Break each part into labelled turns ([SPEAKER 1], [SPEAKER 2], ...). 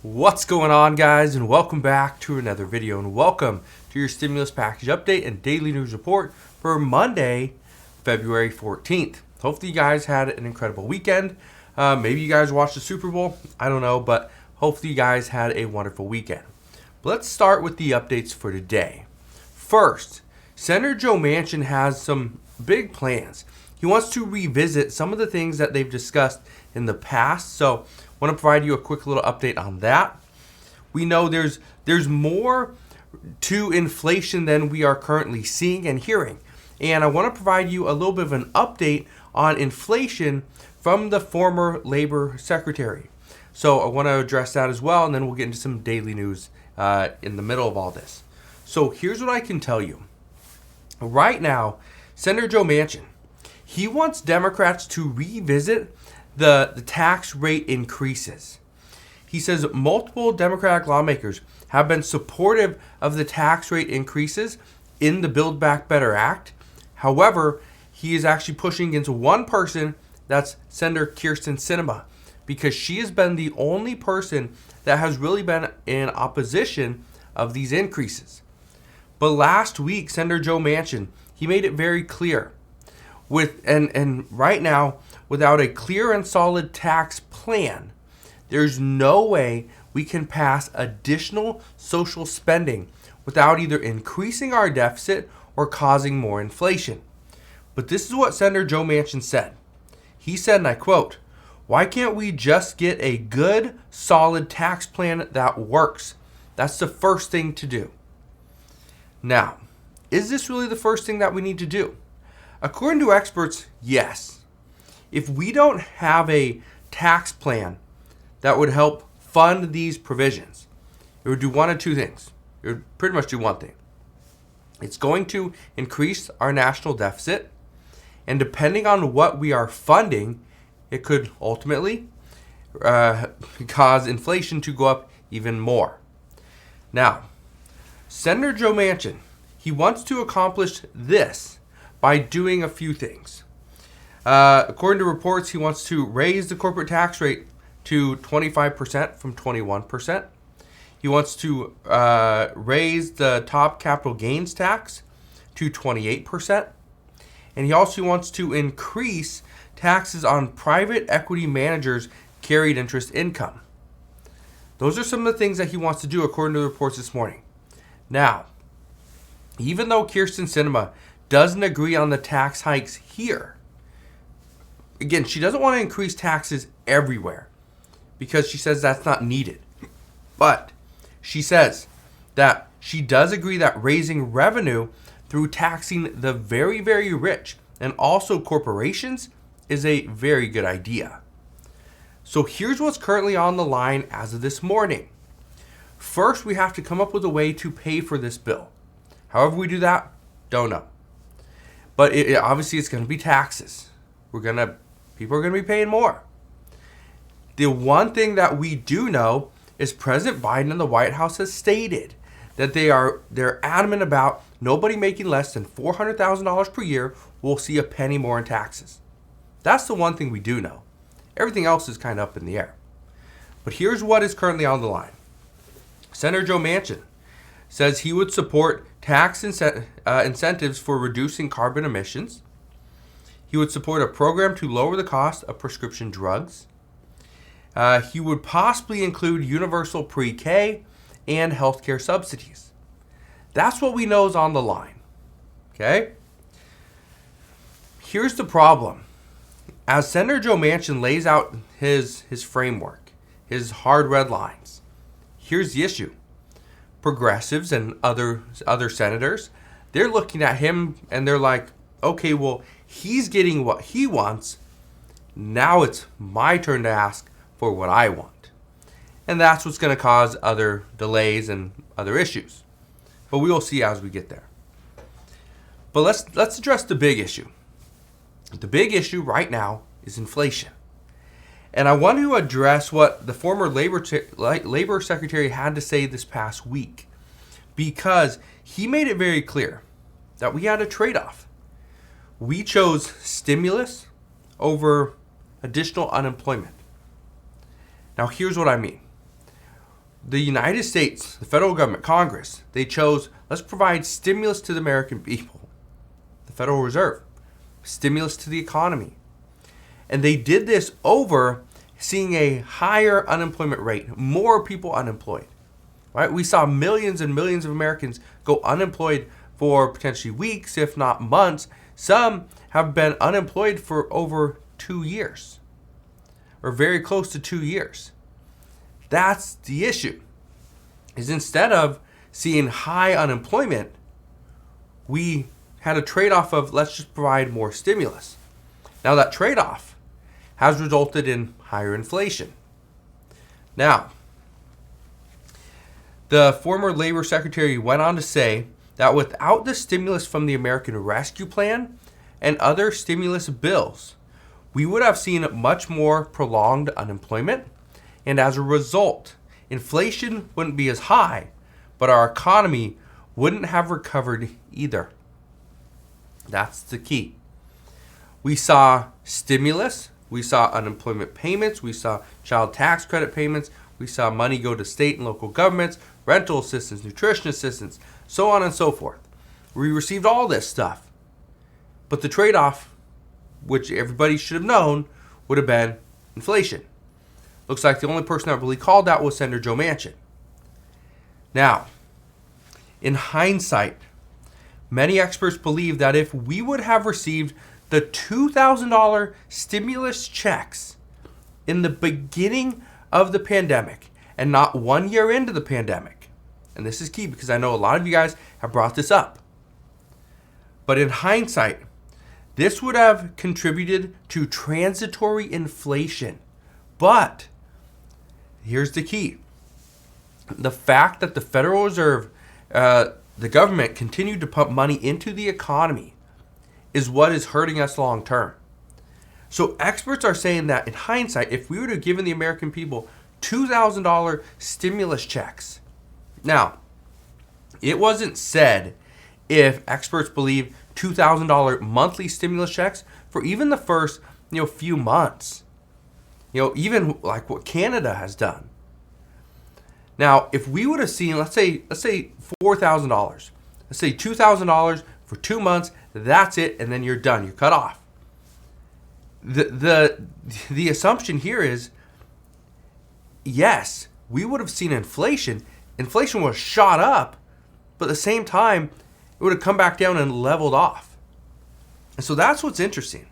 [SPEAKER 1] What's going on, guys, and welcome back to another video, and welcome to your stimulus package update and daily news report for Monday, February 14th. Hopefully you guys had an incredible weekend. Maybe you guys watched the Super Bowl, I don't know, but hopefully you guys had a wonderful weekend. But let's start with the updates for today. First, Senator Joe Manchin has some big plans. He wants to revisit some of the things that they've discussed in the past, so I want to provide you a quick little update on that. We know there's more to inflation than we are currently seeing and hearing, and I want to provide you a little bit of an update on inflation from the former Labor Secretary. So I want to address that as well, and then we'll get into some daily news in the middle of all this. So here's what I can tell you. Right now, Senator Joe Manchin, he wants Democrats to revisit the tax rate increases. He says multiple Democratic lawmakers have been supportive of the tax rate increases in the Build Back Better Act. However, he is actually pushing against one person, that's Senator Kyrsten Sinema, because she has been the only person that has really been in opposition of these increases. But last week, Senator Joe Manchin, he made it very clear and right now, without a clear and solid tax plan, there's no way we can pass additional social spending without either increasing our deficit or causing more inflation. But this is what Senator Joe Manchin said. He said, and I quote, "Why can't we just get a good, solid tax plan that works? That's the first thing to do." Now, is this really the first thing that we need to do? According to experts, yes. If we don't have a tax plan that would help fund these provisions, it would do one of two things. It would pretty much do one thing. It's going to increase our national deficit, and depending on what we are funding, it could ultimately cause inflation to go up even more. Now, Senator Joe Manchin, he wants to accomplish this by doing a few things. According to reports, he wants to raise the corporate tax rate to 25% from 21%. He wants to raise the top capital gains tax to 28%. And he also wants to increase taxes on private equity managers' carried interest income. Those are some of the things that he wants to do according to the reports this morning. Now, even though Kyrsten Sinema doesn't agree on the tax hikes here, again, she doesn't want to increase taxes everywhere because she says that's not needed. But she says that she does agree that raising revenue through taxing the very, very rich and also corporations is a very good idea. So here's what's currently on the line as of this morning. First, we have to come up with a way to pay for this bill. However we do that, don't know. But obviously it's going to be taxes. People are going to be paying more. The one thing that we do know is President Biden and the White House has stated that they're adamant about nobody making less than $400,000 per year will see a penny more in taxes. That's the one thing we do know. Everything else is kind of up in the air. But here's what is currently on the line. Senator Joe Manchin says he would support tax incentives for reducing carbon emissions. He would support a program to lower the cost of prescription drugs. He would possibly include universal pre-K and healthcare subsidies. That's what we know is on the line. Okay? Here's the problem. As Senator Joe Manchin lays out his framework, his hard red lines, here's the issue. Progressives and other senators, they're looking at him and they're like, okay, well, he's getting what he wants. Now it's my turn to ask for what I want. And that's what's going to cause other delays and other issues. But we will see as we get there. But let's address the big issue. The big issue right now is inflation. And I want to address what the former Labor Secretary had to say this past week, because he made it very clear that we had a trade-off. We chose stimulus over additional unemployment. Now, here's what I mean. the United States, the federal government, Congress, they chose, let's provide stimulus to the American people. The Federal Reserve, stimulus to the economy. And they did this over seeing a higher unemployment rate, more people unemployed. Right? We saw millions and millions of Americans go unemployed for potentially weeks, if not months. Some have been unemployed for over 2 years, or very close to 2 years. That's the issue, is instead of seeing high unemployment, we had a trade-off of let's just provide more stimulus. Now that trade-off has resulted in higher inflation. Now, the former Labor Secretary went on to say that without the stimulus from the American Rescue Plan and other stimulus bills, we would have seen much more prolonged unemployment, and as a result, inflation wouldn't be as high, but our economy wouldn't have recovered either. That's the key. We saw stimulus, we saw unemployment payments, we saw child tax credit payments, we saw money go to state and local governments, rental assistance, nutrition assistance, so on and so forth. We received all this stuff. But the trade-off, which everybody should have known, would have been inflation. Looks like the only person that really called that was Sen Joe Manchin. Now, in hindsight, many experts believe that if we would have received the $2,000 stimulus checks in the beginning of the pandemic and not 1 year into the pandemic, and this is key because I know a lot of you guys have brought this up, but in hindsight, this would have contributed to transitory inflation. But here's the key. The fact that the Federal Reserve, the government, continued to pump money into the economy is what is hurting us long term. So experts are saying that in hindsight, if we would have given the American people $2,000 stimulus checks. Now, it wasn't said if experts believe $2,000 monthly stimulus checks for even the first, few months. Even like what Canada has done. Now, if we would have seen, let's say $4,000, let's say $2,000 for 2 months, that's it, and then you're done, you're cut off. The assumption here is, yes, we would have seen inflation. Inflation was shot up, but at the same time, it would have come back down and leveled off. And so that's what's interesting,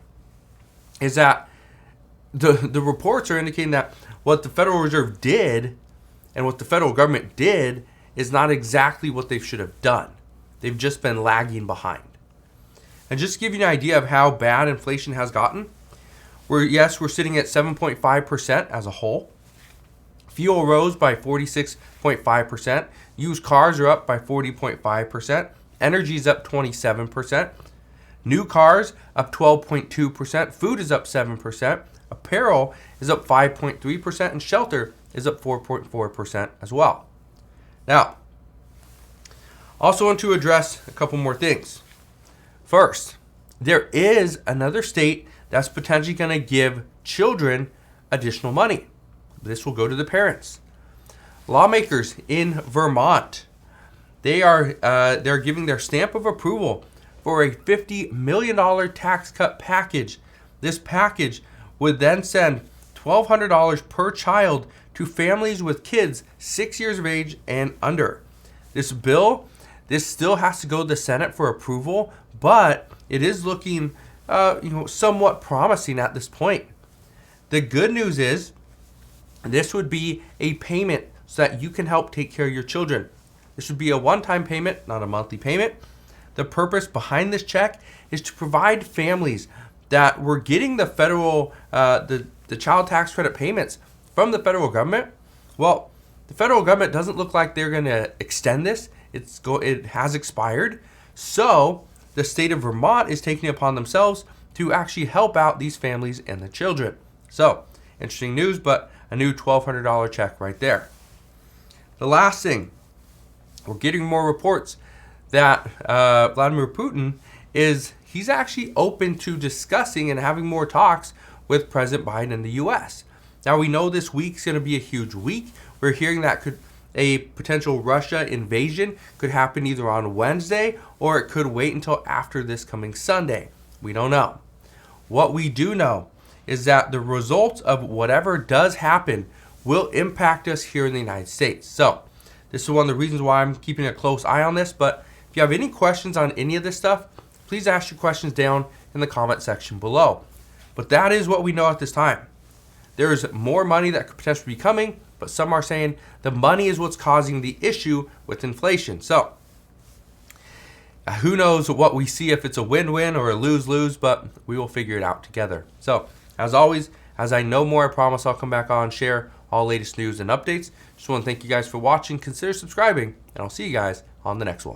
[SPEAKER 1] is that the reports are indicating that what the Federal Reserve did and what the federal government did is not exactly what they should have done. They've just been lagging behind. And just to give you an idea of how bad inflation has gotten, we're sitting at 7.5% as a whole. Fuel rose by 46.5%. Used cars are up by 40.5%. Energy is up 27%. New cars up 12.2%. Food is up 7%. Apparel is up 5.3%. And shelter is up 4.4% as well. Now, also want to address a couple more things. First, there is another state that's potentially going to give children additional money. This will go to the parents. Lawmakers in Vermont, they're giving their stamp of approval for a $50 million tax cut package. This package would then send $1,200 per child to families with kids 6 years of age and under. This still has to go to the Senate for approval, but it is looking somewhat promising at this point. The good news is this would be a payment so that you can help take care of your children. This would be a one-time payment, not a monthly payment. The purpose behind this check is to provide families that were getting the federal, the child tax credit payments from the federal government. Well, the federal government doesn't look like they're going to extend this. It has expired. So the state of Vermont is taking it upon themselves to actually help out these families and the children. So interesting news, but a new $1,200 check right there. The last thing, we're getting more reports that Vladimir Putin he's actually open to discussing and having more talks with President Biden in the U.S. Now we know this week's going to be a huge week. We're hearing that a potential Russia invasion could happen either on Wednesday or it could wait until after this coming Sunday. We don't know. What we do know is that the results of whatever does happen will impact us here in the United States. So this is one of the reasons why I'm keeping a close eye on this. But if you have any questions on any of this stuff, please ask your questions down in the comment section below. But that is what we know at this time. There is more money that could potentially be coming, but some are saying the money is what's causing the issue with inflation. So who knows what we see, if it's a win-win or a lose-lose, but we will figure it out together. So as always, as I know more, I promise I'll come back on, share all latest news and updates. Just want to thank you guys for watching. Consider subscribing, and I'll see you guys on the next one.